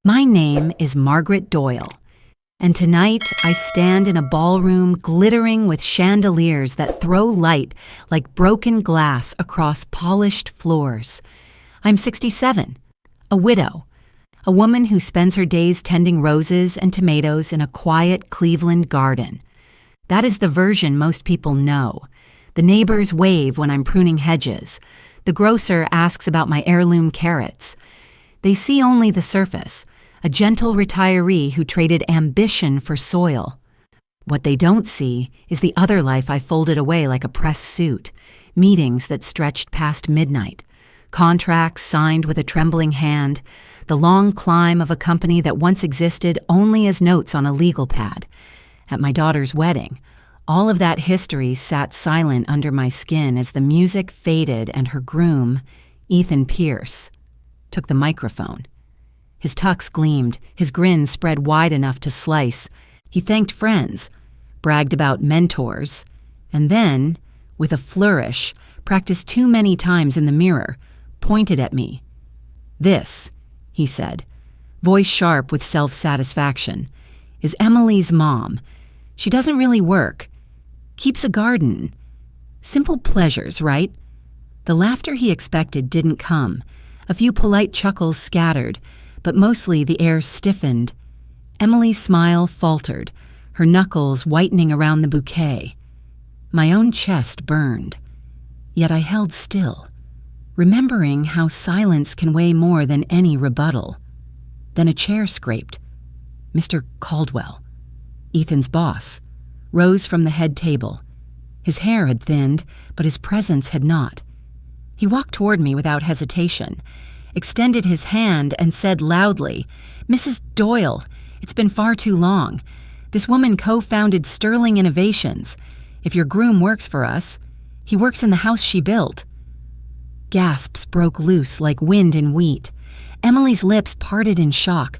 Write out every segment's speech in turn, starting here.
My name is Margaret Doyle, and tonight I stand in a ballroom glittering with chandeliers that throw light like broken glass across polished floors. I'm 67, a widow, a woman who spends her days tending roses and tomatoes in a quiet Cleveland garden. That is the version most people know. The neighbors wave when I'm pruning hedges. The grocer asks about my heirloom carrots. They see only the surface, a gentle retiree who traded ambition for soil. What they don't see is the other life I folded away like a press suit, meetings that stretched past midnight, contracts signed with a trembling hand, the long climb of a company that once existed only as notes on a legal pad. At my daughter's wedding, all of that history sat silent under my skin as the music faded and her groom, Ethan Pierce, took the microphone. His tux gleamed, his grin spread wide enough to slice. He thanked friends, bragged about mentors, and then, with a flourish, practiced too many times in the mirror, pointed at me. "This," he said, voice sharp with self-satisfaction, "is Emily's mom. She doesn't really work. Keeps a garden. Simple pleasures, right?" The laughter he expected didn't come. A few polite chuckles scattered, but mostly the air stiffened. Emily's smile faltered, her knuckles whitening around the bouquet. My own chest burned. Yet I held still, remembering how silence can weigh more than any rebuttal. Then a chair scraped. Mr. Caldwell, Ethan's boss, rose from the head table. His hair had thinned, but his presence had not. He walked toward me without hesitation, extended his hand, and said loudly, "Mrs. Doyle, it's been far too long. This woman co-founded Sterling Innovations. If your groom works for us, he works in the house she built." Gasps broke loose like wind in wheat. Emily's lips parted in shock.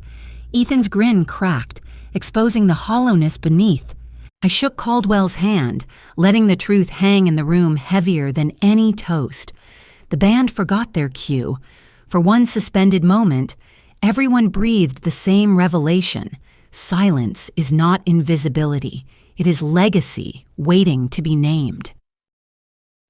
Ethan's grin cracked, exposing the hollowness beneath. I shook Caldwell's hand, letting the truth hang in the room heavier than any toast. The band forgot their cue. For one suspended moment, everyone breathed the same revelation. Silence is not invisibility. It is legacy waiting to be named.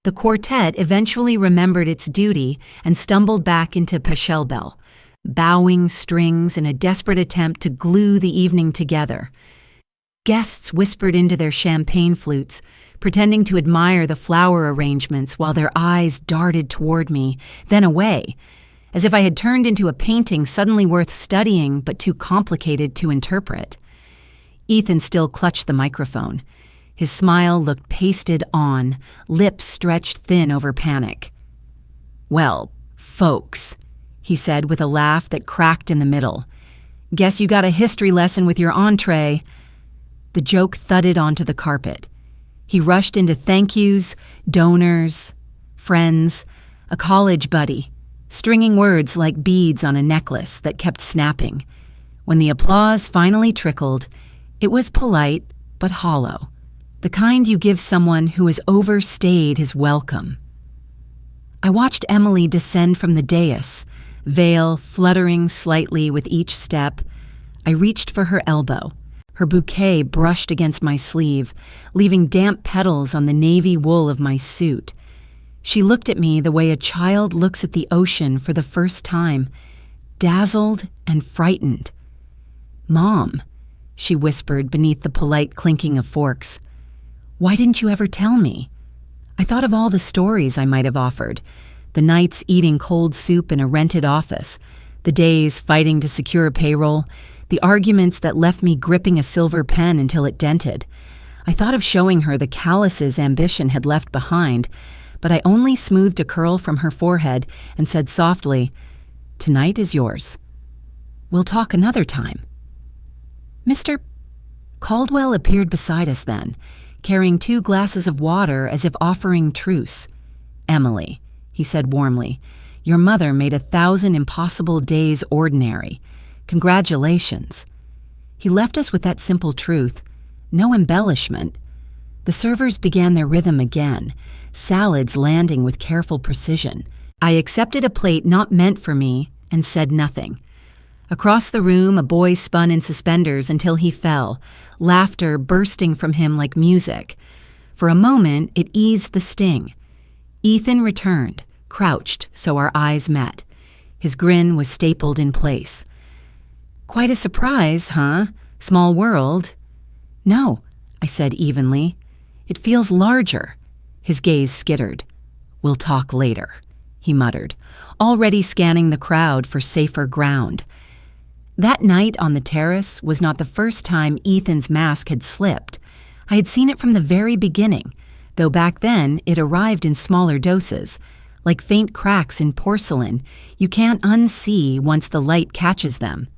The quartet eventually remembered its duty and stumbled back into Pachelbel, bowing strings in a desperate attempt to glue the evening together. Guests whispered into their champagne flutes, pretending to admire the flower arrangements while their eyes darted toward me, then away, as if I had turned into a painting suddenly worth studying but too complicated to interpret. Ethan still clutched the microphone. His smile looked pasted on, lips stretched thin over panic. "Well, folks," he said with a laugh that cracked in the middle. "Guess you got a history lesson with your entree." The joke thudded onto the carpet. He rushed into thank yous, donors, friends, a college buddy, stringing words like beads on a necklace that kept snapping. When the applause finally trickled, it was polite but hollow, the kind you give someone who has overstayed his welcome. I watched Emily descend from the dais, veil fluttering slightly with each step. I reached for her elbow. Her bouquet brushed against my sleeve, leaving damp petals on the navy wool of my suit. She looked at me the way a child looks at the ocean for the first time, dazzled and frightened. "Mom," she whispered beneath the polite clinking of forks, "why didn't you ever tell me?" I thought of all the stories I might have offered, the nights eating cold soup in a rented office, the days fighting to secure a payroll, the arguments that left me gripping a silver pen until it dented. I thought of showing her the calluses ambition had left behind, but I only smoothed a curl from her forehead and said softly, "Tonight is yours. We'll talk another time." Mr. Caldwell appeared beside us then, carrying 2 glasses of water as if offering truce. "Emily," he said warmly, "your mother made 1,000 impossible days ordinary. Congratulations." He left us with that simple truth, no embellishment. The servers began their rhythm again, salads landing with careful precision. I accepted a plate not meant for me and said nothing. Across the room, a boy spun in suspenders until he fell, laughter bursting from him like music. For a moment, it eased the sting. Ethan returned, crouched so our eyes met. His grin was stapled in place. "Quite a surprise, huh? Small world." "No," I said evenly. "It feels larger." His gaze skittered. "We'll talk later," he muttered, already scanning the crowd for safer ground. That night on the terrace was not the first time Ethan's mask had slipped. I had seen it from the very beginning, though back then it arrived in smaller doses. Like faint cracks in porcelain, you can't unsee once the light catches them.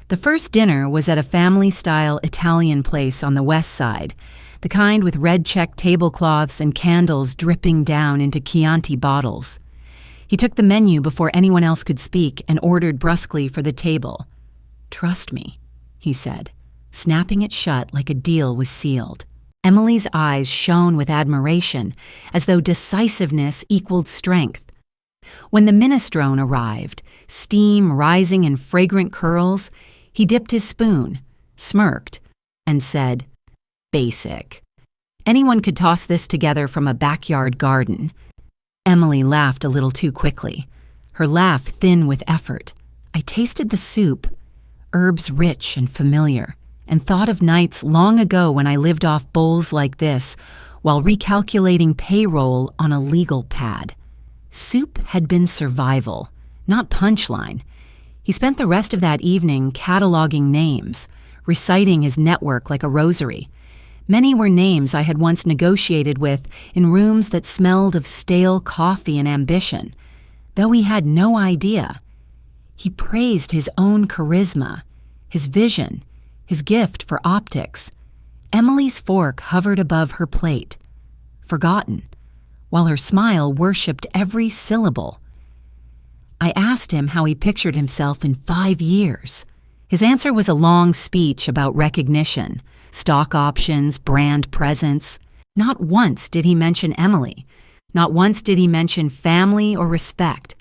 The first dinner was at a family-style Italian place on the west side, the kind with red-checked tablecloths and candles dripping down into Chianti bottles. He took the menu before anyone else could speak and ordered brusquely for the table. "Trust me," he said, snapping it shut like a deal was sealed. Emily's eyes shone with admiration, as though decisiveness equaled strength. When the minestrone arrived, steam rising in fragrant curls, he dipped his spoon, smirked, and said, "Basic. Anyone could toss this together from a backyard garden." Emily laughed a little too quickly, her laugh thin with effort. I tasted the soup, herbs rich and familiar, and thought of nights long ago when I lived off bowls like this while recalculating payroll on a legal pad. Soup had been survival, not punchline. He spent the rest of that evening cataloging names, reciting his network like a rosary. Many were names I had once negotiated with in rooms that smelled of stale coffee and ambition, though he had no idea. He praised his own charisma, his vision, his gift for optics. Emily's fork hovered above her plate, forgotten, while her smile worshipped every syllable. I asked him how he pictured himself in 5 years. His answer was a long speech about recognition, stock options, brand presence. Not once did he mention Emily. Not once did he mention family or respect.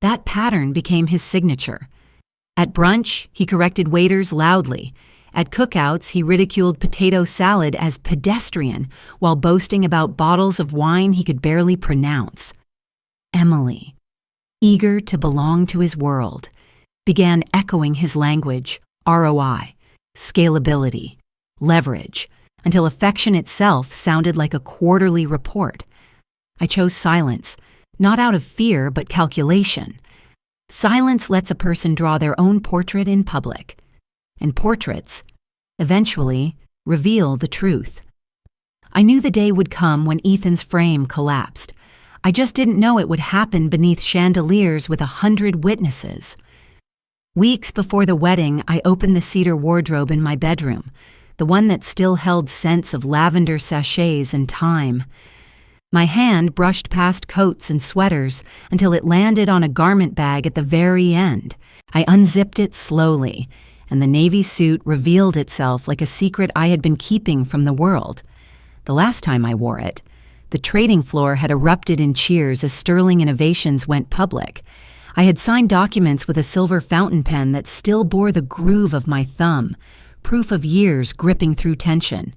That pattern became his signature. At brunch, he corrected waiters loudly. At cookouts, he ridiculed potato salad as pedestrian while boasting about bottles of wine he could barely pronounce. Emily, eager to belong to his world, began echoing his language, ROI, scalability, leverage, until affection itself sounded like a quarterly report. I chose silence, not out of fear but calculation. Silence lets a person draw their own portrait in public, and portraits, eventually, reveal the truth. I knew the day would come when Ethan's frame collapsed. I just didn't know it would happen beneath chandeliers with 100 witnesses. Weeks before the wedding, I opened the cedar wardrobe in my bedroom, the one that still held scents of lavender sachets and thyme. My hand brushed past coats and sweaters until it landed on a garment bag at the very end. I unzipped it slowly, and the navy suit revealed itself like a secret I had been keeping from the world. The last time I wore it, the trading floor had erupted in cheers as Sterling Innovations went public. I had signed documents with a silver fountain pen that still bore the groove of my thumb, proof of years gripping through tension.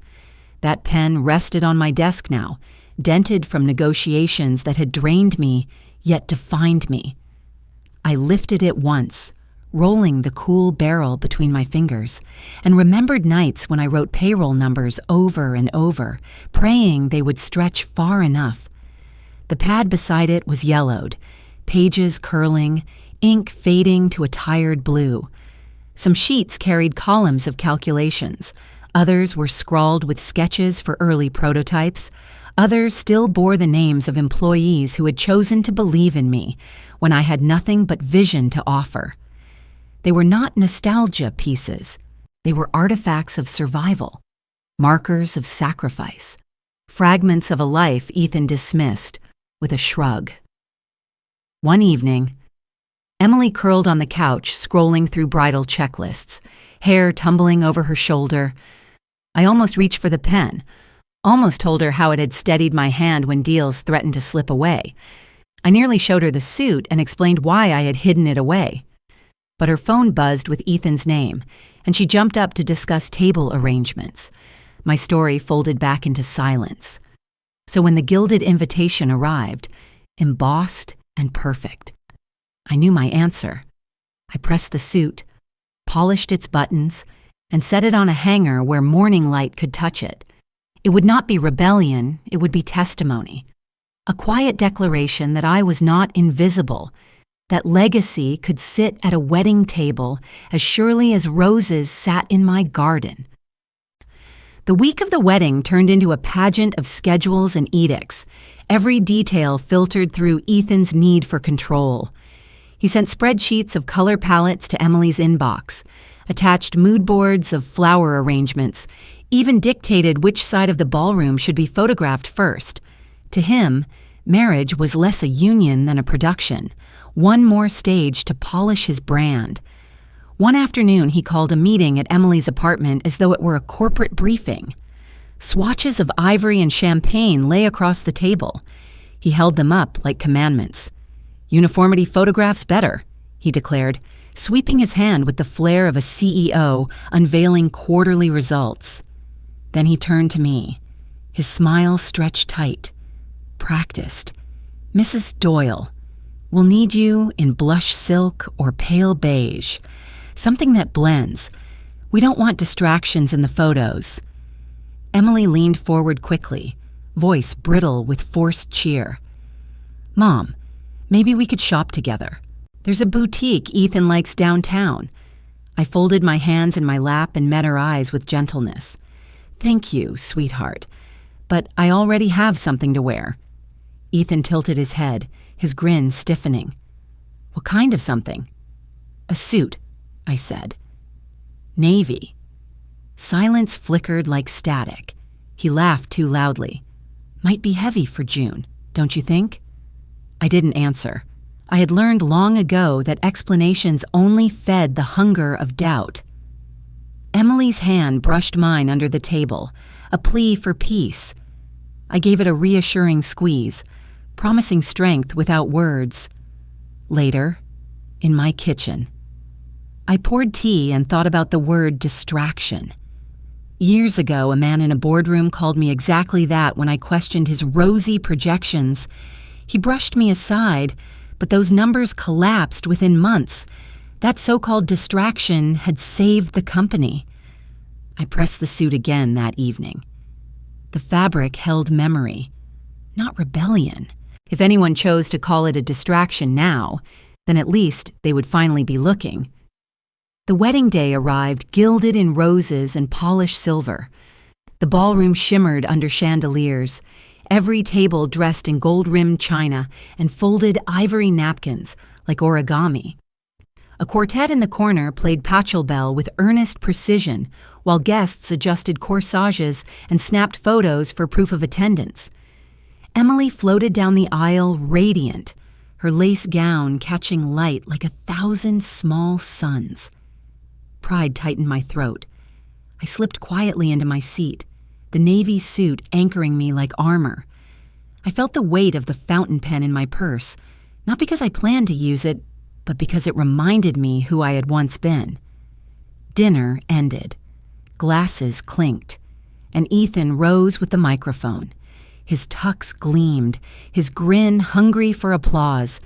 That pen rested on my desk now, dented from negotiations that had drained me, yet defined me. I lifted it once, rolling the cool barrel between my fingers, and remembered nights when I wrote payroll numbers over and over, praying they would stretch far enough. The pad beside it was yellowed, pages curling, ink fading to a tired blue. Some sheets carried columns of calculations. Others were scrawled with sketches for early prototypes. Others still bore the names of employees who had chosen to believe in me when I had nothing but vision to offer. They were not nostalgia pieces. They were artifacts of survival, markers of sacrifice, fragments of a life Ethan dismissed with a shrug. One evening, Emily curled on the couch, scrolling through bridal checklists, hair tumbling over her shoulder. I almost reached for the pen, almost told her how it had steadied my hand when deals threatened to slip away. I nearly showed her the suit and explained why I had hidden it away. But her phone buzzed with Ethan's name, and she jumped up to discuss table arrangements. My story folded back into silence. So when the gilded invitation arrived, embossed and perfect, I knew my answer. I pressed the suit, polished its buttons, and set it on a hanger where morning light could touch it. It would not be rebellion, it would be testimony. A quiet declaration that I was not invisible, that legacy could sit at a wedding table as surely as roses sat in my garden. The week of the wedding turned into a pageant of schedules and edicts, every detail filtered through Ethan's need for control. He sent spreadsheets of color palettes to Emily's inbox, attached mood boards of flower arrangements, even dictated which side of the ballroom should be photographed first. To him, marriage was less a union than a production, one more stage to polish his brand. One afternoon, he called a meeting at Emily's apartment as though it were a corporate briefing. Swatches of ivory and champagne lay across the table. He held them up like commandments. "Uniformity photographs better," he declared, sweeping his hand with the flair of a CEO unveiling quarterly results. Then he turned to me, his smile stretched tight. "Practiced. Mrs. Doyle, we'll need you in blush silk or pale beige, something that blends. We don't want distractions in the photos." Emily leaned forward quickly, voice brittle with forced cheer. "Mom, maybe we could shop together. There's a boutique Ethan likes downtown." I folded my hands in my lap and met her eyes with gentleness. "Thank you, sweetheart, but I already have something to wear." Ethan tilted his head, his grin stiffening. "What kind of something?" "A suit," I said. "Navy." Silence flickered like static. He laughed too loudly. "Might be heavy for June, don't you think?" I didn't answer. I had learned long ago that explanations only fed the hunger of doubt. Emily's hand brushed mine under the table, a plea for peace. I gave it a reassuring squeeze, promising strength without words. Later, in my kitchen, I poured tea and thought about the word distraction. Years ago, a man in a boardroom called me exactly that when I questioned his rosy projections. He brushed me aside, but those numbers collapsed within months. That so-called distraction had saved the company. I pressed the suit again that evening. The fabric held memory, not rebellion. If anyone chose to call it a distraction now, then at least they would finally be looking. The wedding day arrived gilded in roses and polished silver. The ballroom shimmered under chandeliers, every table dressed in gold-rimmed china and folded ivory napkins like origami. A quartet in the corner played Pachelbel with earnest precision, while guests adjusted corsages and snapped photos for proof of attendance. Emily floated down the aisle radiant, her lace gown catching light like 1,000 small suns. Pride tightened my throat. I slipped quietly into my seat, the navy suit anchoring me like armor. I felt the weight of the fountain pen in my purse, not because I planned to use it, but because it reminded me who I had once been. Dinner ended. Glasses clinked, and Ethan rose with the microphone. His tux gleamed, his grin hungry for applause.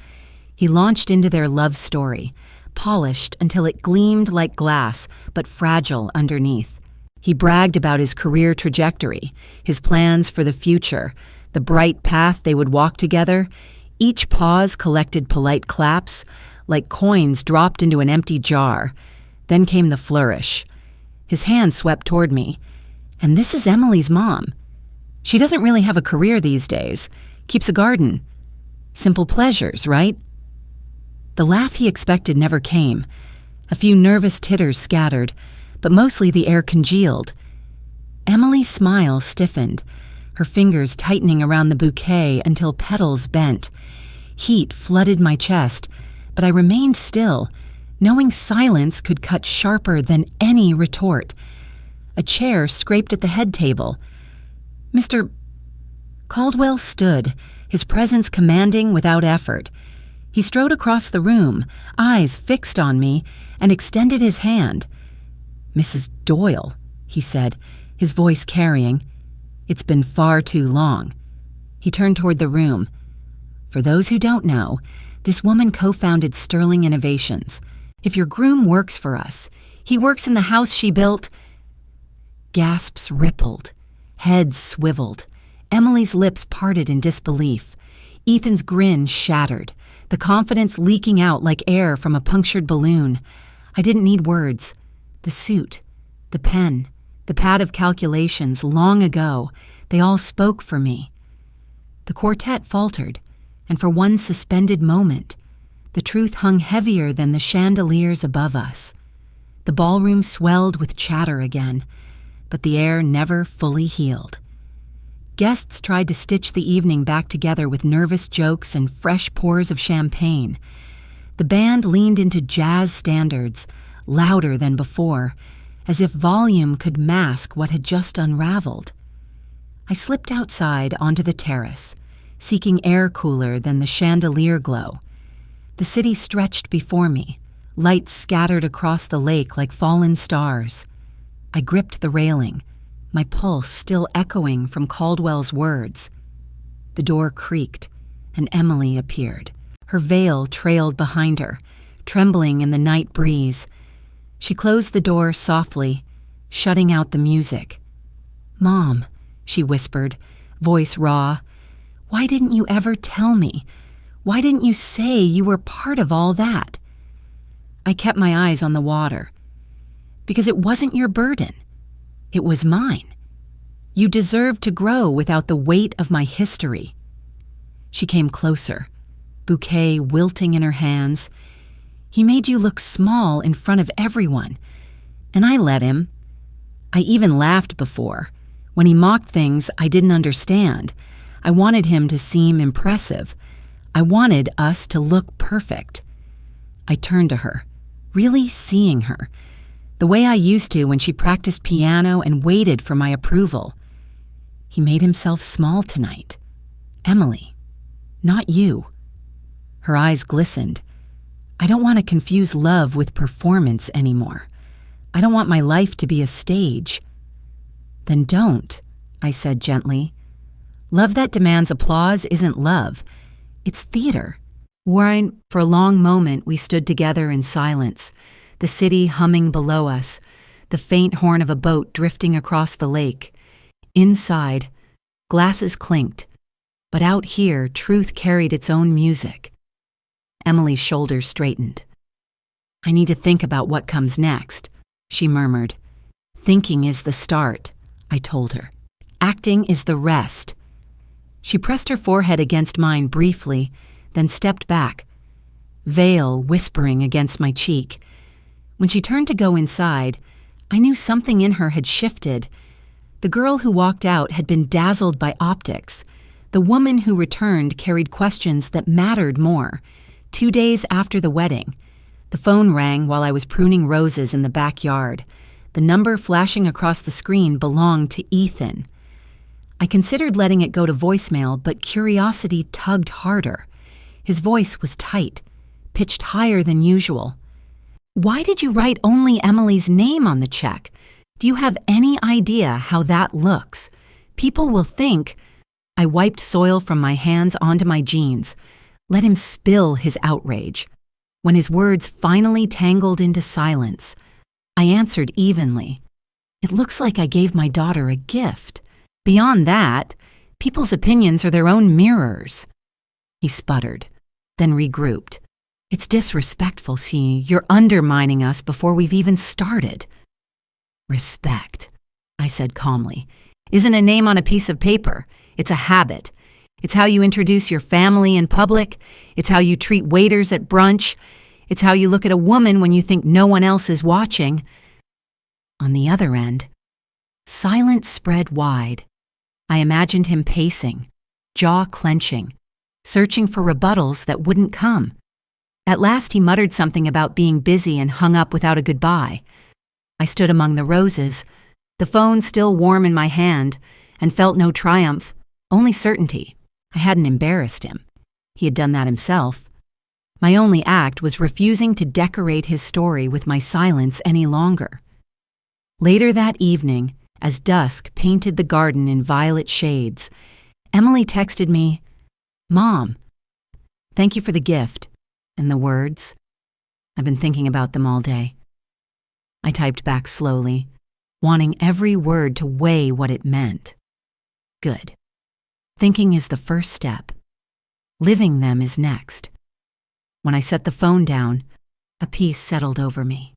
He launched into their love story, polished until it gleamed like glass, but fragile underneath. He bragged about his career trajectory, his plans for the future, the bright path they would walk together. Each pause collected polite claps, like coins dropped into an empty jar. Then came the flourish. His hand swept toward me. "And this is Emily's mom. She doesn't really have a career these days. Keeps a garden. Simple pleasures, right?" The laugh he expected never came. A few nervous titters scattered, but mostly the air congealed. Emily's smile stiffened, her fingers tightening around the bouquet until petals bent. Heat flooded my chest, but I remained still, knowing silence could cut sharper than any retort. A chair scraped at the head table. Mr. Caldwell stood, his presence commanding without effort. He strode across the room, eyes fixed on me, and extended his hand. "Mrs. Doyle," he said, his voice carrying. "It's been far too long." He turned toward the room. "For those who don't know, this woman co-founded Sterling Innovations. If your groom works for us, he works in the house she built." Gasps rippled. Heads swiveled. Emily's lips parted in disbelief. Ethan's grin shattered, the confidence leaking out like air from a punctured balloon. I didn't need words. The suit, the pen, the pad of calculations long ago, they all spoke for me. The quartet faltered, and for one suspended moment, the truth hung heavier than the chandeliers above us. The ballroom swelled with chatter again, but the air never fully healed. Guests tried to stitch the evening back together with nervous jokes and fresh pours of champagne. The band leaned into jazz standards, louder than before, as if volume could mask what had just unraveled. I slipped outside onto the terrace, seeking air cooler than the chandelier glow. The city stretched before me, lights scattered across the lake like fallen stars. I gripped the railing, my pulse still echoing from Caldwell's words. The door creaked, and Emily appeared. Her veil trailed behind her, trembling in the night breeze. She closed the door softly, shutting out the music. "Mom," she whispered, voice raw, "why didn't you ever tell me? Why didn't you say you were part of all that?" I kept my eyes on the water. "Because it wasn't your burden. It was mine. You deserved to grow without the weight of my history." She came closer, bouquet wilting in her hands. "He made you look small in front of everyone, and I let him. I even laughed before, when he mocked things I didn't understand. I wanted him to seem impressive. I wanted us to look perfect." I turned to her, really seeing her, the way I used to when she practiced piano and waited for my approval. "He made himself small tonight. Emily, not you." Her eyes glistened. "I don't want to confuse love with performance anymore. I don't want my life to be a stage." "Then don't," I said gently. "Love that demands applause isn't love. It's theater." For a long moment, we stood together in silence, the city humming below us, the faint horn of a boat drifting across the lake. Inside, glasses clinked, but out here, truth carried its own music. Emily's shoulders straightened. "I need to think about what comes next," she murmured. "Thinking is the start," I told her. "Acting is the rest." She pressed her forehead against mine briefly, then stepped back, veil whispering against my cheek. When she turned to go inside, I knew something in her had shifted. The girl who walked out had been dazzled by optics. The woman who returned carried questions that mattered more. 2 days after the wedding, the phone rang while I was pruning roses in the backyard. The number flashing across the screen belonged to Ethan. I considered letting it go to voicemail, but curiosity tugged harder. His voice was tight, pitched higher than usual. "Why did you write only Emily's name on the check? Do you have any idea how that looks? People will think—" I wiped soil from my hands onto my jeans, let him spill his outrage. When his words finally tangled into silence, I answered evenly. "It looks like I gave my daughter a gift. Beyond that, people's opinions are their own mirrors." He sputtered, then regrouped. "It's disrespectful, see, you're undermining us before we've even started." "Respect," I said calmly, "isn't a name on a piece of paper. It's a habit. It's how you introduce your family in public. It's how you treat waiters at brunch. It's how you look at a woman when you think no one else is watching." On the other end, silence spread wide. I imagined him pacing, jaw clenching, searching for rebuttals that wouldn't come. At last he muttered something about being busy and hung up without a goodbye. I stood among the roses, the phone still warm in my hand, and felt no triumph, only certainty. I hadn't embarrassed him. He had done that himself. My only act was refusing to decorate his story with my silence any longer. Later that evening, as dusk painted the garden in violet shades, Emily texted me, "Mom, thank you for the gift," and the words, "I've been thinking about them all day." I typed back slowly, wanting every word to weigh what it meant. Good. Thinking is the first step. Living them is next. When I set the phone down, a peace settled over me,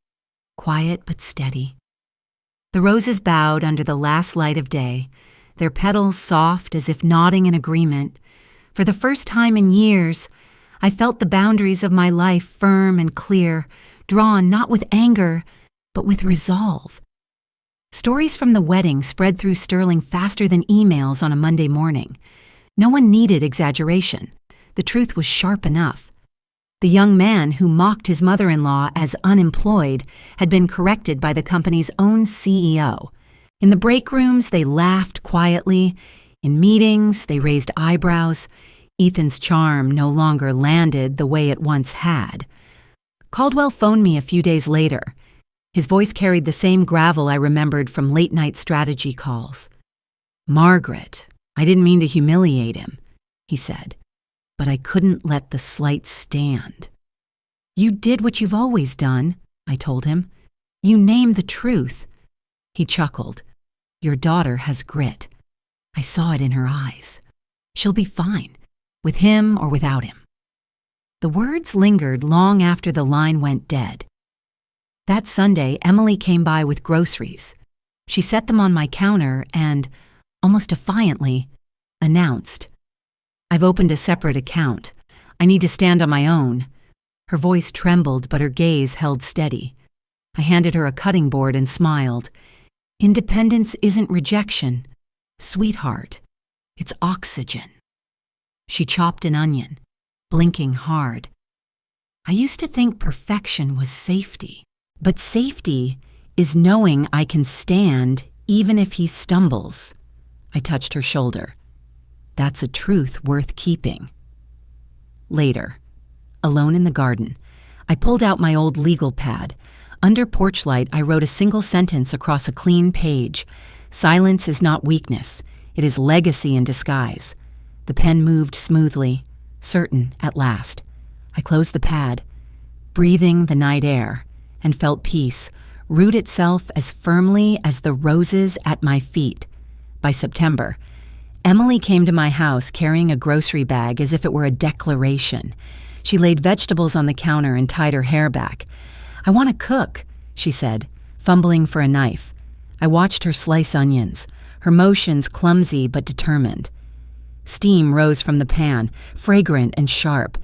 quiet but steady. The roses bowed under the last light of day, their petals soft as if nodding in agreement. For the first time in years, I felt the boundaries of my life firm and clear, drawn not with anger, but with resolve. Stories from the wedding spread through Sterling faster than emails on a Monday morning. No one needed exaggeration. The truth was sharp enough. The young man who mocked his mother-in-law as unemployed had been corrected by the company's own CEO. In the break rooms, they laughed quietly. In meetings, they raised eyebrows. Ethan's charm no longer landed the way it once had. Caldwell phoned me a few days later. His voice carried the same gravel I remembered from late-night strategy calls. "Margaret, I didn't mean to humiliate him," he said, "but I couldn't let the slight stand." "You did what you've always done," I told him. "You named the truth." He chuckled. "Your daughter has grit. I saw it in her eyes. She'll be fine, with him or without him." The words lingered long after the line went dead. That Sunday, Emily came by with groceries. She set them on my counter and, almost defiantly, announced, "I've opened a separate account. I need to stand on my own." Her voice trembled, but her gaze held steady. I handed her a cutting board and smiled. "Independence isn't rejection, sweetheart. It's oxygen." She chopped an onion, blinking hard. "I used to think perfection was safety, but safety is knowing I can stand even if he stumbles." I touched her shoulder. "That's a truth worth keeping." Later, alone in the garden, I pulled out my old legal pad. Under porch light, I wrote a single sentence across a clean page. "Silence is not weakness. It is legacy in disguise." The pen moved smoothly, certain at last. I closed the pad, breathing the night air, and felt peace root itself as firmly as the roses at my feet. By September, Emily came to my house carrying a grocery bag as if it were a declaration. She laid vegetables on the counter and tied her hair back. "I want to cook," she said, fumbling for a knife. I watched her slice onions, her motions clumsy but determined. Steam rose from the pan, fragrant and sharp.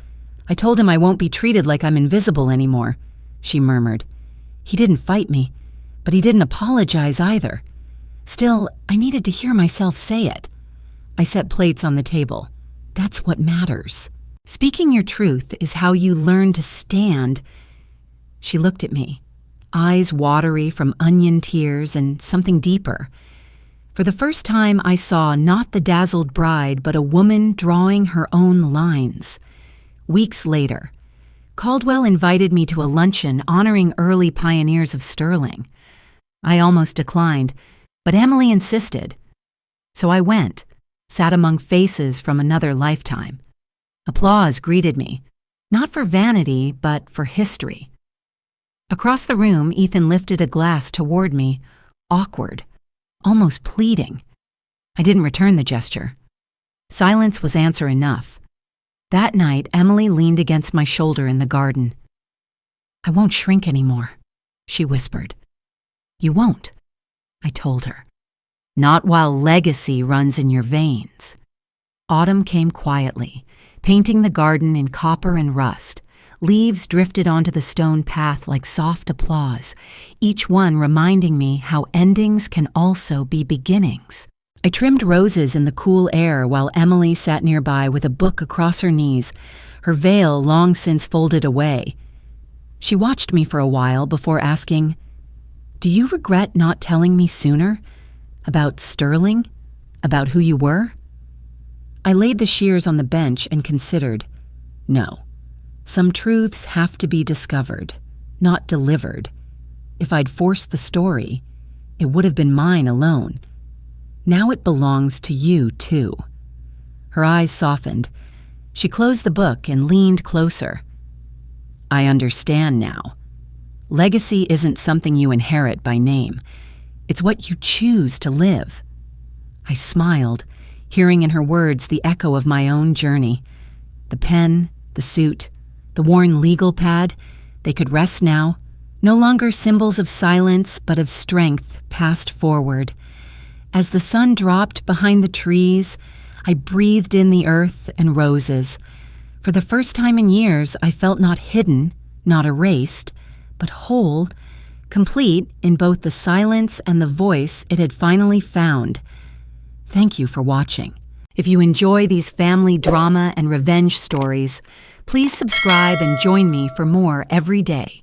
"I told him I won't be treated like I'm invisible anymore," she murmured. "He didn't fight me, but he didn't apologize either. Still, I needed to hear myself say it." I set plates on the table. "That's what matters. Speaking your truth is how you learn to stand." She looked at me, eyes watery from onion tears and something deeper. For the first time, I saw not the dazzled bride, but a woman drawing her own lines. Weeks later, Caldwell invited me to a luncheon honoring early pioneers of Sterling. I almost declined, but Emily insisted. So I went, sat among faces from another lifetime. Applause greeted me, not for vanity, but for history. Across the room, Ethan lifted a glass toward me, awkward, almost pleading. I didn't return the gesture. Silence was answer enough. That night, Emily leaned against my shoulder in the garden. "I won't shrink anymore," she whispered. "You won't," I told her. "Not while legacy runs in your veins." Autumn came quietly, painting the garden in copper and rust. Leaves drifted onto the stone path like soft applause, each one reminding me how endings can also be beginnings. I trimmed roses in the cool air while Emily sat nearby with a book across her knees, her veil long since folded away. She watched me for a while before asking, "Do you regret not telling me sooner? About Sterling? About who you were?" I laid the shears on the bench and considered. No. Some truths have to be discovered, not delivered. If I'd forced the story, it would have been mine alone. Now it belongs to you, too. Her eyes softened. She closed the book and leaned closer. I understand now. Legacy isn't something you inherit by name. It's what you choose to live. I smiled, hearing in her words the echo of my own journey. The pen, the suit, the worn legal pad, they could rest now, no longer symbols of silence but of strength passed forward. As the sun dropped behind the trees, I breathed in the earth and roses. For the first time in years, I felt not hidden, not erased, but whole, complete in both the silence and the voice it had finally found. Thank you for watching. If you enjoy these family drama and revenge stories, please subscribe and join me for more every day.